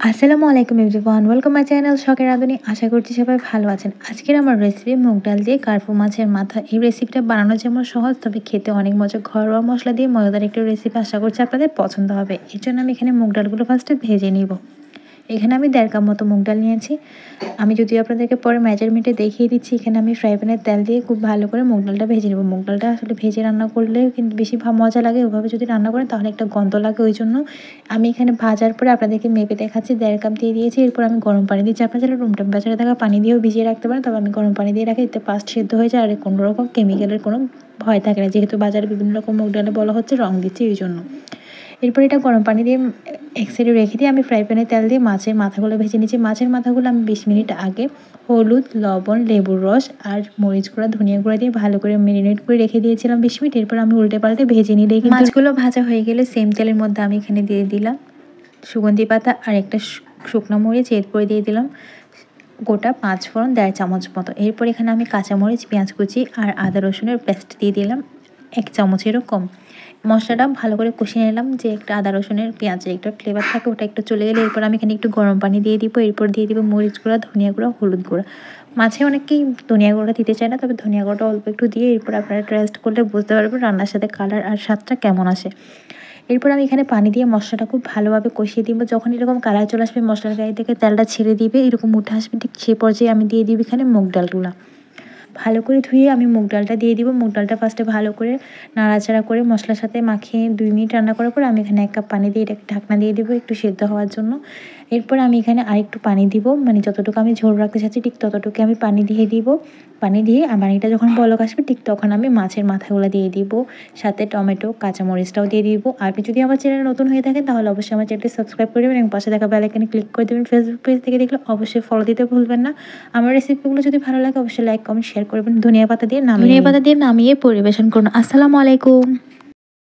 আসসালামু আলাইকুম everyone, welcome my channel শখের রাঁধুনি। আশা করছি সবাই ভালো আছেন। আজকের আমার রেসিপি মুগ ডাল দিয়ে কার্পু মাছের মাথা। এই রেসিপিটা বানানো যেমন সহজ, তবে খেতে অনেক মজা। ঘরোয়া মশলা দিয়ে মজাদার একটা রেসিপি, আশা করছি আপনাদের পছন্দ হবে। এর জন্য আমি এখানে মুগ ডালগুলো ফার্স্টে ভেজে নিব। এখানে আমি 1.5 কাপ মতো মুগ ডাল নিয়েছি। আমি যদিও আপনাদেরকে পরে মেজারমেন্টে দেখিয়ে দিচ্ছি। এখানে আমি ফ্রাই প্যানে তেল দিয়ে খুব ভালো করে মুগ ডালটা ভেজে নেব। মুগ ডালটা আসলে ভেজে রান্না করলে কিন্তু বেশি মজা লাগে। ওভাবে যদি রান্না করেন তাহলে একটা গন্ধ লাগে, ওই জন্য আমি এখানে ভাজার পরে আপনাদেরকে মেপে দেখাচ্ছি। 1.5 কাপ দিয়ে দিয়েছি। এরপর আমি গরম পানি দিচ্ছি। আপনারা চাইলে রুম টেম্পারেচারে থাকা পানি দিয়েও ভিজিয়ে রাখতে পারেন, তবে আমি গরম পানি দিয়ে রাখি, এতে ফাস্ট সেদ্ধ হয়ে যায় আর কোনো রকম কেমিক্যালের কোনো ভয় থাকে না, যেহেতু বাজারে বিভিন্ন রকম মুগ ডালে বলা হচ্ছে রং দিচ্ছে, এই জন্য। এরপর এটা গরম পানি দিয়ে এক সাইডে রেখে দিয়ে আমি ফ্রাই প্যানে তেল দিয়ে মাছের মাথাগুলো ভেজে নিচ্ছি। মাছের মাথাগুলো আমি 20 মিনিট আগে হলুদ, লবণ, লেবুর রস আর মরিচ গুঁড়া, ধনিয়া গুঁড়া দিয়ে ভালো করে ম্যারিনেট করে রেখে দিয়েছিলাম 20 মিনিট। এরপর আমি উল্টে পাল্টে ভেজে নিলে মাছগুলো ভাজা হয়ে গেলে সেম তেলের মধ্যে আমি এখানে দিয়ে দিলাম সুগন্ধি পাতা আর একটা শুকনো মরিচ। এরপরে দিয়ে দিলাম গোটা 5 ফোড়ন 1.5 চামচ মতো। এরপর এখানে আমি কাঁচামরিচ, পেঁয়াজ কুচি আর আদা রসুনের পেস্ট দিয়ে দিলাম 1 চামচেরও কম। মশলাটা ভালো করে কষিয়ে নিলাম, যে একটা আদা রসুনের পেঁয়াজের একটা ফ্লেভার থাকে ওটা একটু চলে গেলে এরপর আমি এখানে একটু গরম পানি দিয়ে দিব। এরপর দিয়ে দিব মরিচ গুঁড়া, ধনিয়া গুঁড়া, হলুদ গুঁড়া। মাছে অনেকেই ধনিয়া গুঁড়া দিতে চায় না, তবে ধনিয়া গুঁড়াটা অল্প একটু দিয়ে এরপর আপনারা টেস্ট করলে বুঝতে পারবেন রান্নার সাথে কালার আর স্বাদটা কেমন আসে। এরপর আমি এখানে পানি দিয়ে মশলাটা খুব ভালোভাবে কষিয়ে দিব। যখন এরকম কালার চলে আসবে, মশলার গায়ে থেকে তেলটা ছেড়ে দিবে, এরকম উঠে আসবে, ঠিক সে পর্যায়ে আমি দিয়ে দিব এখানে মুগ ডালগুলো। ভালো করে ধুয়ে আমি মুগ ডালটা দিয়ে দিব। মুগ ডালটা ফার্স্টে ভালো করে নাড়াচাড়া করে মশলার সাথে মাখিয়ে 2 মিনিট রান্না করার পর আমি এখানে 1 কাপ পানি দিয়ে এটাকে ঢাকনা দিয়ে দিব একটু সেদ্ধ হওয়ার জন্য। এরপর আমি এখানে আরেকটু পানি দিব, মানে যতটুকু আমি ঝোল রাখতে চাচ্ছি ঠিক ততটুকু আমি পানি দিয়ে দিব। পানি দিয়ে পানিটা যখন বলক আসবে ঠিক তখন আমি মাছের মাথাগুলো দিয়ে দিব, সাথে টমেটো, কাঁচামরিচটাও দিয়ে দিব। আর আপনি যদি আমার চ্যানেল নতুন হয়ে থাকেন তাহলে অবশ্যই আমার চ্যানেলটি সাবস্ক্রাইব করে দেবেন এবং পাশে থাকা বেল আইকনে ক্লিক করে দেবেন। ফেসবুক পেজ থেকে দেখলে অবশ্যই ফলো দিতে ভুলবেন না। আমার রেসিপিগুলো যদি ভালো লাগে অবশ্যই লাইক, কমেন্ট, শেয়ার করবেন। ধনিয়া পাতা দিয়ে নামিয়ে পরিবেশন করুন। আসসালামু আলাইকুম।